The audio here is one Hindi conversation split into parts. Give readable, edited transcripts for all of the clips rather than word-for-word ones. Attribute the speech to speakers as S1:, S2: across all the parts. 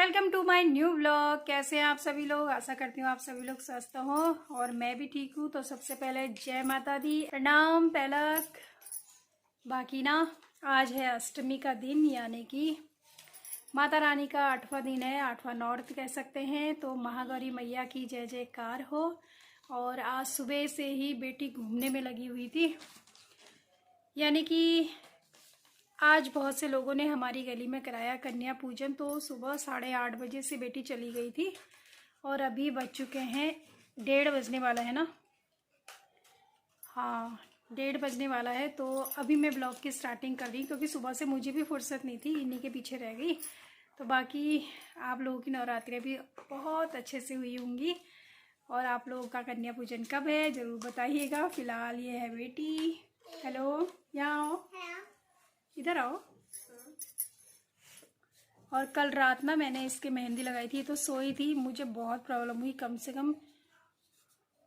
S1: Welcome to my new vlog. कैसे हैं आप सभी लोग। आशा करती हूँ आप सभी लोग स्वस्थ हो और मैं भी ठीक हूँ। तो सबसे पहले जय माता दी, प्रणाम पैलक। बाकी ना आज है अष्टमी का दिन, यानी कि माता रानी का 8वां दिन है, 8वां नौर्त कह सकते हैं। तो महागौरी मैया की जय जयकार हो। और आज सुबह से ही बेटी घूमने में लगी हुई थी, यानी कि आज बहुत से लोगों ने हमारी गली में कराया कन्या पूजन। तो सुबह 8:30 बजे से बेटी चली गई थी और अभी बज चुके हैं 1:30 बजने वाला है ना। हाँ, 1:30 बजने वाला है। तो अभी मैं ब्लॉग की स्टार्टिंग कर रही, क्योंकि सुबह से मुझे भी फुर्सत नहीं थी, इन्हीं के पीछे रह गई। तो बाकी आप लोगों की नवरात्रि भी बहुत अच्छे से हुई होंगी। और आप लोगों का कन्या पूजन कब है ज़रूर बताइएगा। फ़िलहाल ये है बेटी। हेलो, यहाँ आओ, इधर आओ। और कल रात ना मैंने इसके मेहंदी लगाई थी, तो सोई थी, मुझे बहुत प्रॉब्लम हुई। कम से कम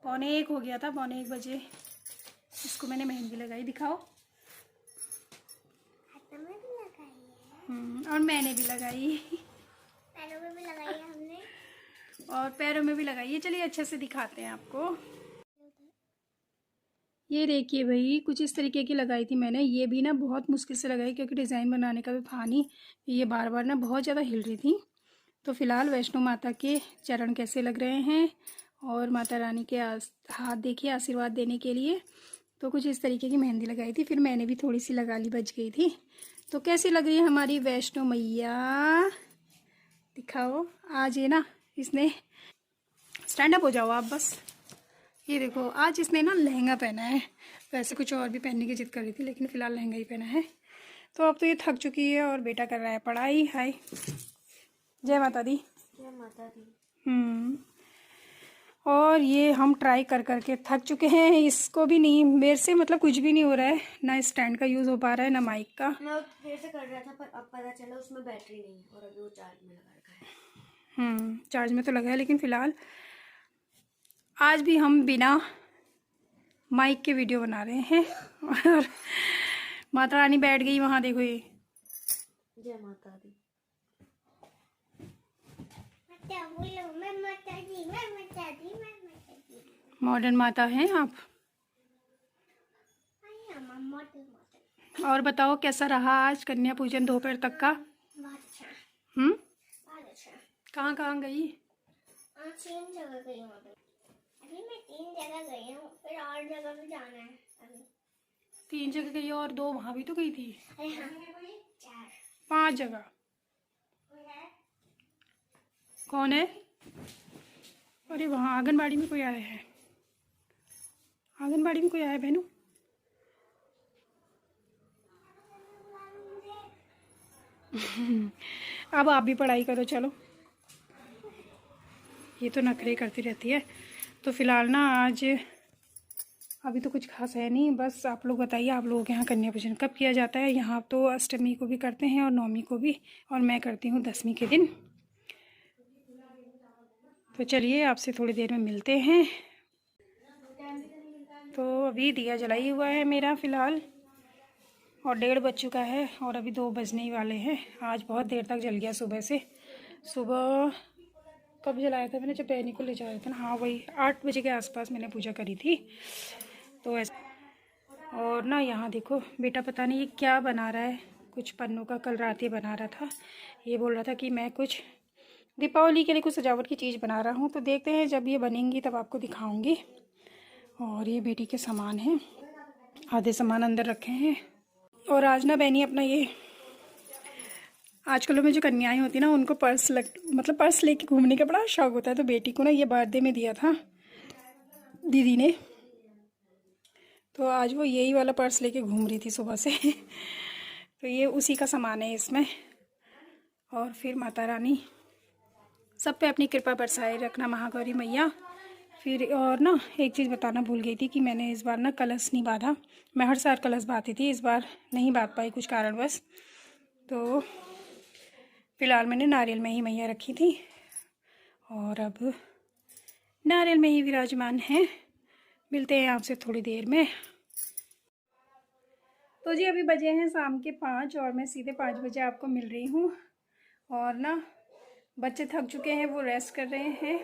S1: 12:45 हो गया था, 12:45 बजे इसको मैंने मेहंदी लगाई। दिखाओ।
S2: हाथों में भी लगाई है।
S1: और मैंने भी लगाई,
S2: पैरों में भी लगाई है हमने,
S1: और पैरों में भी लगाई है। चलिए अच्छे से दिखाते हैं आपको। ये देखिए भाई, कुछ इस तरीके की लगाई थी मैंने। ये भी ना बहुत मुश्किल से लगाई, क्योंकि डिज़ाइन बनाने का तो था नहीं। ये बार बार ना बहुत ज़्यादा हिल रही थी। तो फिलहाल वैष्णो माता के चरण कैसे लग रहे हैं, और माता रानी के हाथ देखिए आशीर्वाद देने के लिए। तो कुछ इस तरीके की मेहंदी लगाई थी, फिर मैंने भी थोड़ी सी लगा ली, बच गई थी। तो कैसी लग रही है हमारी वैष्णो मैया, दिखाओ। आज ये ना इसने स्टैंड अप हो जाओ आप बस। ये देखो, आज इसने ना लहंगा पहना है। वैसे कुछ और भी पहनने की जिद कर रही थी, लेकिन फ़िलहाल लहंगा ही पहना है। तो अब तो ये थक चुकी है और बेटा कर रहा है पढ़ाई। हाय, जय माता दी।
S2: जय माता दी।
S1: और ये हम ट्राई कर करके थक चुके हैं। इसको भी नहीं, मेरे से मतलब कुछ भी नहीं हो रहा है, ना स्टैंड का यूज़ हो पा रहा है, ना माइक का।
S2: मैं देर से कर रहा था, पर अब पता चला उसमें बैटरी नहीं है, और अभी वो चार्ज में लगा रखा है।
S1: चार्ज में तो लगा है, लेकिन फ़िलहाल आज भी हम बिना माइक के वीडियो बना रहे हैं। और माता रानी बैठ गई वहाँ, देखो ये।
S2: जय माता दी। माता बोलो, मैं माता दी, मैं माता दी, मैं माता दी।
S1: मॉडर्न माता हैं आप।
S2: मॉडर्न माता।
S1: और बताओ कैसा रहा आज कन्या पूजन दोपहर तक का।
S2: बहुत अच्छा। बहुत अच्छा।
S1: कहाँ कहाँ गई।
S2: आज 3 जगह गई हूँ। अभी मैं 3 जगह गई हूँ, फिर और जगह भी जाना है अभी।
S1: 3 जगह गई और 2 वहाँ भी तो गई थी।
S2: अरे हाँ, 4।
S1: 5 जगह। कौन है। अरे वहाँ आंगनबाड़ी में कोई आया है। आंगनबाड़ी में कोई आया है बहनू। अब आप भी पढ़ाई करो, चलो। ये तो नखरे करती रहती है। तो फिलहाल ना आज अभी तो कुछ खास है नहीं। बस आप लोग बताइए, आप लोगों के यहाँ कन्या पूजन कब किया जाता है। यहाँ तो अष्टमी को भी करते हैं और नवमी को भी, और मैं करती हूँ 10वीं के दिन। तो चलिए आपसे थोड़ी देर में मिलते हैं। तो अभी दिया जलाई हुआ है मेरा फ़िलहाल, और 1:30 बज चुका है, और अभी 2 बजने ही वाले हैं। आज बहुत देर तक जल गया सुबह से। सुबह कब जलाया था मैंने, जब बहनी को ले जा रहे थे ना। हाँ, वही 8 बजे के आसपास मैंने पूजा करी थी। तो ऐसे, और ना यहाँ देखो बेटा पता नहीं ये क्या बना रहा है। कुछ पन्नों का कल रात ये बना रहा था। ये बोल रहा था कि मैं कुछ दीपावली के लिए कुछ सजावट की चीज़ बना रहा हूँ। तो देखते हैं, जब ये बनेंगी तब आपको दिखाऊंगी। और ये बेटी के सामान हैं, आधे सामान अंदर रखे हैं। और आज ना बहनी अपना ये, आजकल में जो कन्याएं होती है ना, उनको मतलब पर्स लेके घूमने का बड़ा शौक होता है। तो बेटी को ना ये बर्थडे में दिया था दीदी ने। तो आज वो यही वाला पर्स लेके घूम रही थी सुबह से। तो ये उसी का सामान है इसमें। और फिर माता रानी सब पे अपनी कृपा बरसाए रखना, महागौरी मैया। फिर और ना एक चीज़ बताना भूल गई थी कि मैंने इस बार ना कलश नहीं बांधा। मैं हर साल कलश बांधती थी, इस बार नहीं बांध पाई कुछ कारणवश। तो फिलहाल मैंने नारियल में ही मैया रखी थी, और अब नारियल में ही विराजमान है। मिलते हैं आपसे थोड़ी देर में। तो जी अभी बजे हैं शाम के 5, और मैं सीधे 5 बजे आपको मिल रही हूँ। और ना बच्चे थक चुके हैं, वो रेस्ट कर रहे हैं।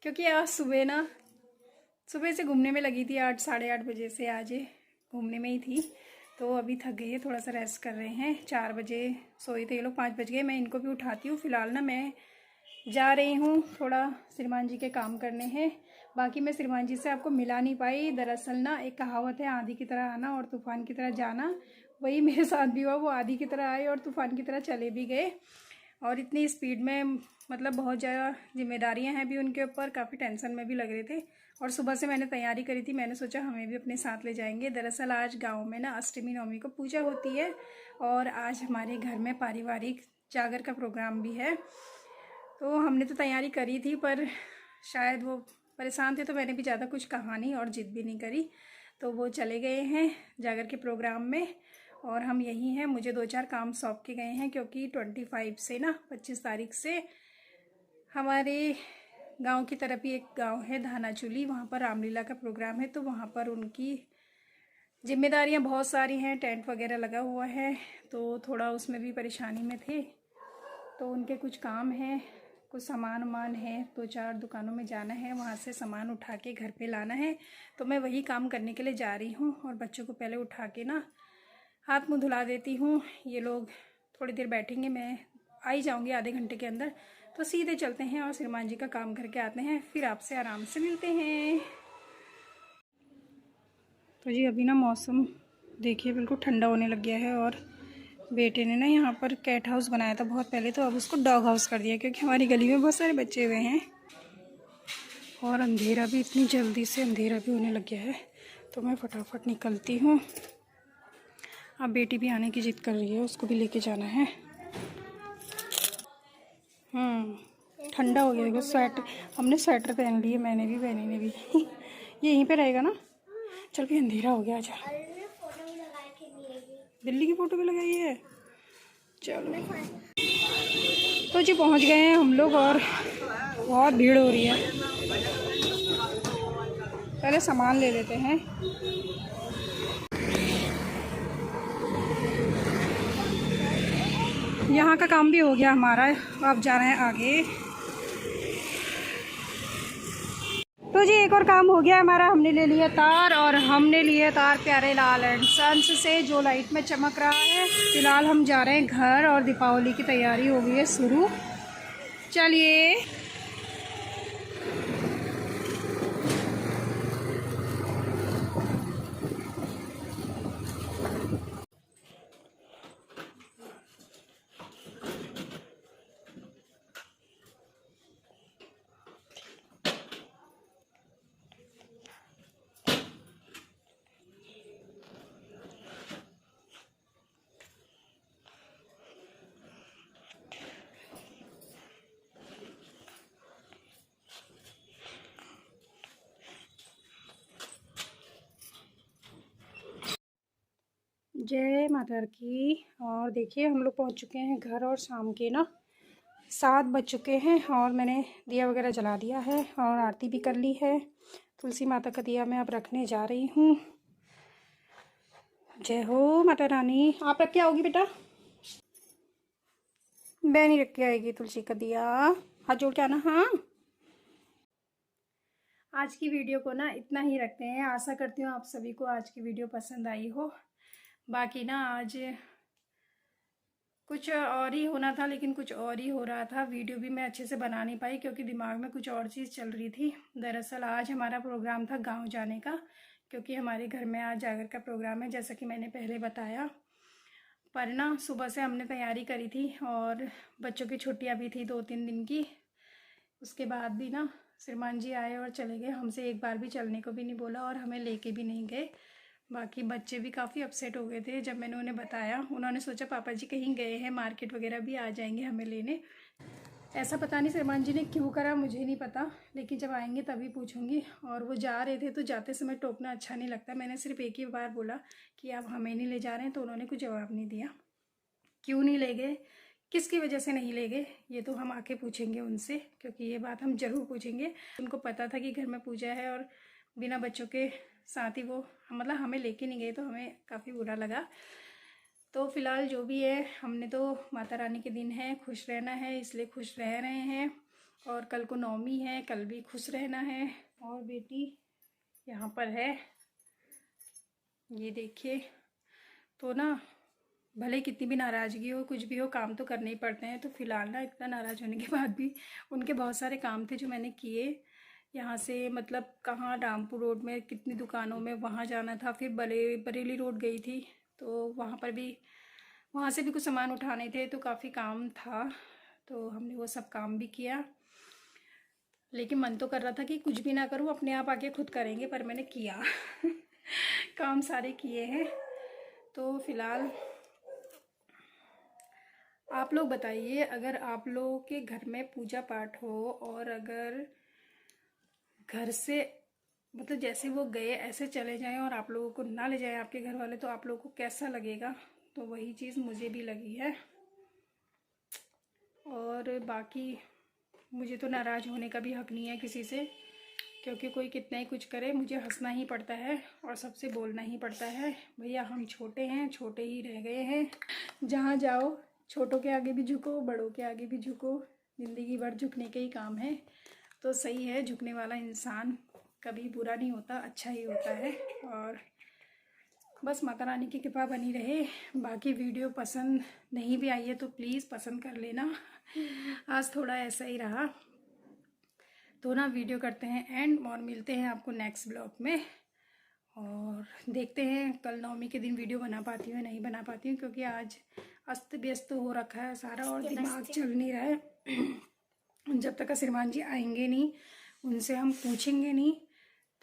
S1: क्योंकि आज सुबह से घूमने में लगी थी, 8 साढ़े 8 बजे से आज घूमने में ही थी। तो अभी थक गई है, थोड़ा सा रेस्ट कर रहे हैं। 4 बजे सोए थे ये लोग, 5 बज गए। मैं इनको भी उठाती हूँ। फिलहाल ना मैं जा रही हूँ थोड़ा श्रीमान जी के काम करने हैं। बाकी मैं श्रीमान जी से आपको मिला नहीं पाई। दरअसल ना एक कहावत है, आंधी की तरह आना और तूफान की तरह जाना। वही मेरे साथ भी हुआ। वो आंधी की तरह आए और तूफान की तरह चले भी गए। और इतनी स्पीड में, मतलब बहुत ज़्यादा जिम्मेदारियां हैं भी उनके ऊपर, काफ़ी टेंशन में भी लग रहे थे। और सुबह से मैंने तैयारी करी थी, मैंने सोचा हमें भी अपने साथ ले जाएंगे। दरअसल आज गांव में ना अष्टमी नवमी को पूजा होती है और आज हमारे घर में पारिवारिक जागर का प्रोग्राम भी है। तो हमने तो तैयारी करी थी, पर शायद वो परेशान थे तो मैंने भी ज़्यादा कुछ कहा नहीं और जिद भी नहीं करी। तो वो चले गए हैं जागर के प्रोग्राम में और हम यहीं हैं। मुझे 2-4 काम सौंप के गए हैं, क्योंकि 25 से ना 25 तारीख से हमारे गांव की तरफ ही एक गांव है धानाचूली, वहाँ पर रामलीला का प्रोग्राम है। तो वहाँ पर उनकी जिम्मेदारियाँ बहुत सारी हैं, टेंट वगैरह लगा हुआ है, तो थोड़ा उसमें भी परेशानी में थे। तो उनके कुछ काम हैं, कुछ सामान वामान है, 2-4 दुकानों में जाना है, वहाँ से सामान उठा के घर पे लाना है। तो मैं वही काम करने के लिए जा रही हूँ और बच्चों को पहले उठा के ना हाथ मुँह धुला देती हूँ। ये लोग थोड़ी देर बैठेंगे, मैं आ ही जाऊँगी आधे घंटे के अंदर। तो सीधे चलते हैं और श्रीमान जी का काम करके आते हैं, फिर आपसे आराम से मिलते हैं। तो जी अभी ना मौसम देखिए बिल्कुल ठंडा होने लग गया है और बेटे ने ना यहाँ पर कैट हाउस बनाया था बहुत पहले, तो अब उसको डॉग हाउस कर दिया, क्योंकि हमारी गली में बहुत सारे बच्चे हुए हैं और अंधेरा भी, इतनी जल्दी से अंधेरा भी होने लग गया है। तो मैं फटाफट निकलती हूँ। अब बेटी भी आने की जिद कर रही है, उसको भी लेके जाना है। ठंडा हो गया। देखो स्वेटर, हमने स्वेटर पहन ली है, मैंने भी, बहनी ने भी। ये यहीं पे रहेगा ना। चल भी अंधेरा हो गया। आजा, बिल्ली की फोटो भी लगाई है। चलो तो जी पहुंच गए हैं हम लोग और बहुत भीड़ हो रही है। पहले सामान ले लेते हैं। यहाँ का काम भी हो गया हमारा, अब जा रहे हैं आगे। तो जी एक और काम हो गया हमारा, हमने ले लिया तार और हमने लिए तार प्यारे लाल एंड सन्स से, जो लाइट में चमक रहा है। फिलहाल हम जा रहे हैं घर और दीपावली की तैयारी हो गई है शुरू। चलिए जय माता की। और देखिए हम लोग पहुंच चुके हैं घर और शाम के ना 7 बज चुके हैं और मैंने दिया वगैरह जला दिया है और आरती भी कर ली है। तुलसी माता का दिया मैं अब रखने जा रही हूँ। जय हो माता रानी। आप रख के आओगी बेटा? बहनी रख के आएगी तुलसी का दिया। हाथ जोड़ के आना। हाँ, आज की वीडियो को ना इतना ही रखते हैं। आशा करती हूँ आप सभी को आज की वीडियो पसंद आई हो। बाकी ना आज कुछ और ही होना था, लेकिन कुछ और ही हो रहा था। वीडियो भी मैं अच्छे से बना नहीं पाई, क्योंकि दिमाग में कुछ और चीज़ चल रही थी। दरअसल आज हमारा प्रोग्राम था गांव जाने का, क्योंकि हमारे घर में आज जागर का प्रोग्राम है, जैसा कि मैंने पहले बताया। पर ना सुबह से हमने तैयारी करी थी और बच्चों की छुट्टियां भी थी 2-3 दिन की। उसके बाद भी ना श्रीमान जी आए और चले गए, हमसे एक बार भी चलने को भी नहीं बोला और हमें लेके भी नहीं गए। बाकी बच्चे भी काफ़ी अपसेट हो गए थे जब मैंने उन्हें बताया। उन्होंने सोचा पापा जी कहीं गए हैं, मार्केट वगैरह भी आ जाएंगे हमें लेने। ऐसा पता नहीं श्रीमान जी ने क्यों करा, मुझे नहीं पता, लेकिन जब आएंगे तभी पूछूंगी। और वो जा रहे थे तो जाते समय टोकना अच्छा नहीं लगता। मैंने सिर्फ एक ही बार बोला कि आप हमें नहीं ले जा रहे हैं, तो उन्होंने कुछ जवाब नहीं दिया। क्यों नहीं ले गए, किसकी वजह से नहीं ले गए, ये तो हम आके पूछेंगे उनसे, क्योंकि ये बात हम ज़रूर पूछेंगे। उनको पता था कि घर में पूजा है और बिना बच्चों के साथ ही वो, मतलब हमें लेके नहीं गए, तो हमें काफ़ी बुरा लगा। तो फिलहाल जो भी है, हमने तो माता रानी के दिन है, खुश रहना है, इसलिए खुश रह रहे हैं। और कल को नवमी है, कल भी खुश रहना है। और बेटी यहाँ पर है, ये देखिए। तो ना भले कितनी भी नाराज़गी हो, कुछ भी हो, काम तो करने ही पड़ते हैं। तो फिलहाल ना इतना नाराज़ होने के बाद भी उनके बहुत सारे काम थे जो मैंने किए। यहाँ से मतलब कहाँ, रामपुर रोड में कितनी दुकानों में वहाँ जाना था, फिर बरेली रोड गई थी, तो वहाँ पर भी, वहाँ से भी कुछ सामान उठाने थे, तो काफ़ी काम था। तो हमने वो सब काम भी किया। लेकिन मन तो कर रहा था कि कुछ भी ना करूँ, अपने आप आके खुद करेंगे, पर मैंने किया काम सारे किए हैं। तो फिलहाल आप लोग बताइए, अगर आप लोगों के घर में पूजा पाठ हो और अगर घर से मतलब जैसे वो गए ऐसे चले जाएं और आप लोगों को ना ले जाएं आपके घर वाले, तो आप लोगों को कैसा लगेगा? तो वही चीज़ मुझे भी लगी है। और बाकी मुझे तो नाराज़ होने का भी हक नहीं है किसी से, क्योंकि कोई कितना ही कुछ करे, मुझे हंसना ही पड़ता है और सबसे बोलना ही पड़ता है। भैया हम छोटे हैं, छोटे ही रह गए हैं। जहाँ जाओ छोटों के आगे भी झुको, बड़ों के आगे भी झुको, ज़िंदगी भर झुकने के ही काम है। तो सही है, झुकने वाला इंसान कभी बुरा नहीं होता, अच्छा ही होता है। और बस माता रानी की कृपा बनी रहे। बाकी वीडियो पसंद नहीं भी आई है तो प्लीज़ पसंद कर लेना। आज थोड़ा ऐसा ही रहा, तो ना वीडियो करते हैं एंड और मिलते हैं आपको नेक्स्ट ब्लॉग में। और देखते हैं कल नवमी के दिन वीडियो बना पाती हूँ नहीं बना पाती हूँ, क्योंकि आज अस्त व्यस्त हो रखा है सारा और दिमाग चल नहीं रहा है। जब तक श्रीमान जी आएंगे नहीं, उनसे हम पूछेंगे नहीं,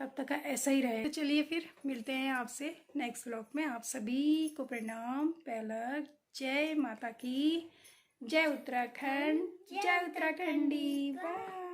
S1: तब तक ऐसा ही रहेगा। तो चलिए फिर मिलते हैं आपसे नेक्स्ट ब्लॉग में। आप सभी को प्रणाम। पहला जय माता की, जय उत्तराखंड, जय उत्तराखंडी, बाय।